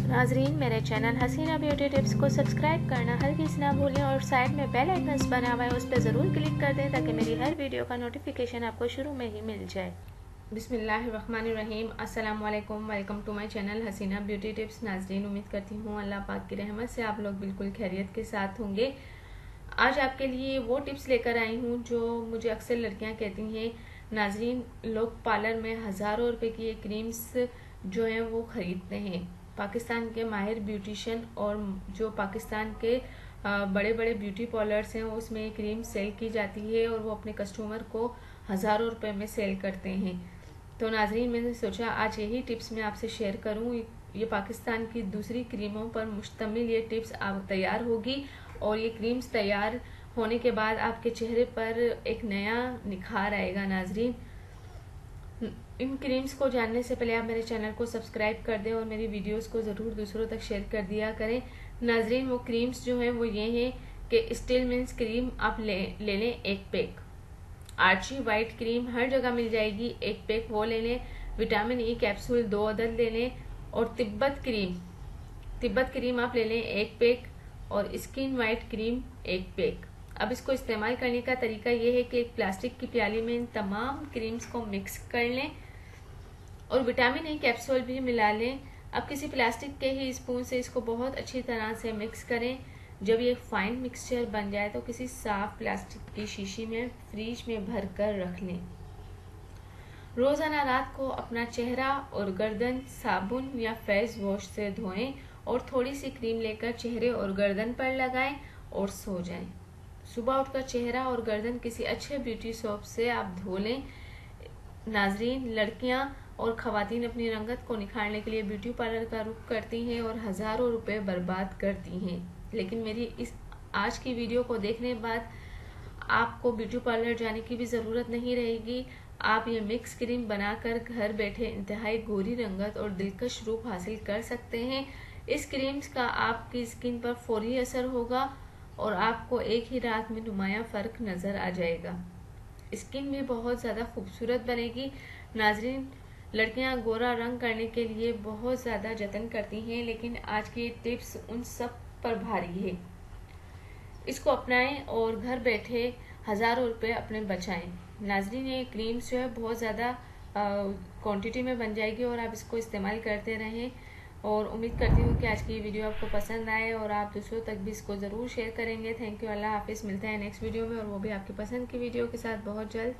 नाजरीन, मेरे channel Hasina beauty tips को सब्सक्राइब करना हरगिज़ ना भूलें और साइड में बेल आइकन बना हुआ है उस पर ज़रूर क्लिक कर दें ताकि मेरी हर वीडियो का नोटिफिकेशन आपको शुरू में ही मिल जाए। बिस्मिल्लाहिर्रहमानिर्रहीम, अस्सलाम वालेकुम। Welcome to my channel Hasina beauty tips. नाजरीन, उम्मीद करती हूँ अल्लाह पाक की रहमत से आप लोग बिल्कुल खैरियत के साथ होंगे। आज आपके लिए वो टिप्स लेकर आई हूँ जो मुझे अक्सर लड़कियाँ कहती हैं, नाजरीन लोग पार्लर में हज़ारों रुपए की ये क्रीम्स जो हैं वो ख़रीदते हैं। पाकिस्तान के माहिर ब्यूटिशियन और जो पाकिस्तान के बड़े बड़े ब्यूटी पार्लर्स हैं उसमें ये क्रीम सेल की जाती है और वो अपने कस्टमर को हज़ारों रुपए में सेल करते हैं। तो नाजरीन, मैंने सोचा आज यही टिप्स मैं आपसे शेयर करूं। ये पाकिस्तान की दूसरी क्रीमों पर मुश्तमिल ये टिप्स आप तैयार होगी और ये क्रीम्स तैयार होने के बाद आपके चेहरे पर एक नया निखार आएगा। नाजरीन, इन क्रीम्स को जानने से पहले आप मेरे चैनल को सब्सक्राइब कर दें और मेरी वीडियोस को ज़रूर दूसरों तक शेयर कर दिया करें। नाजरीन, वो क्रीम्स जो हैं वो ये हैं कि स्टिल मिन्स क्रीम आप ले लें एक पैक। आर्ची वाइट क्रीम हर जगह मिल जाएगी, एक पैक वो ले लें। विटामिन ई कैप्सूल 2 अदद ले लें और तिब्बत क्रीम आप ले लें एक पैक और स्किन वाइट क्रीम एक पैक। अब इसको इस्तेमाल करने का तरीका ये है कि एक प्लास्टिक की प्याली में इन तमाम क्रीम्स को मिक्स कर लें और विटामिन ई कैप्सूल भी मिला लें। अब किसी प्लास्टिक के ही स्पून से इसको बहुत अच्छी तरह से मिक्स करें। जब ये फाइन मिक्सचर बन जाए तो किसी साफ प्लास्टिक की शीशी में फ्रीज में भर कर रख लें। रोजाना रात को अपना चेहरा और गर्दन साबुन या फेस वॉश से धोएं और थोड़ी सी क्रीम लेकर चेहरे और गर्दन पर लगाएं और सो जाएं। सुबह उठकर चेहरा और गर्दन किसी अच्छे ब्यूटी सोप से आप धो लें। नाजरीन, लड़कियां और खवातीन अपनी रंगत को निखारने के लिए ब्यूटी पार्लर का रुख करती हैं और हज़ारों रुपए बर्बाद करती हैं, लेकिन मेरी इस आज की वीडियो को देखने के बाद आपको ब्यूटी पार्लर जाने की भी ज़रूरत नहीं रहेगी। आप ये मिक्स क्रीम बनाकर घर बैठे इंतहाई गोरी रंगत और दिलकश रूप हासिल कर सकते हैं। इस क्रीम्स का आपकी स्किन पर फौरी असर होगा और आपको एक ही रात में नुमाया फ़र्क नज़र आ जाएगा। स्किन भी बहुत ज़्यादा खूबसूरत बनेगी। नाजरीन, लड़कियां गोरा रंग करने के लिए बहुत ज़्यादा जतन करती हैं, लेकिन आज की टिप्स उन सब पर भारी है। इसको अपनाएं और घर बैठे हज़ारों रुपए अपने बचाएं। नाजरीन, ये क्रीम्स जो है बहुत ज़्यादा क्वांटिटी में बन जाएगी और आप इसको इस्तेमाल करते रहें और उम्मीद करती हूँ कि आज की वीडियो आपको पसंद आए और आप दूसरों तक भी इसको ज़रूर शेयर करेंगे। थैंक यू, अल्लाह हाफिज़। मिलते हैं नेक्स्ट वीडियो में और वो भी आपकी पसंद की वीडियो के साथ बहुत जल्द।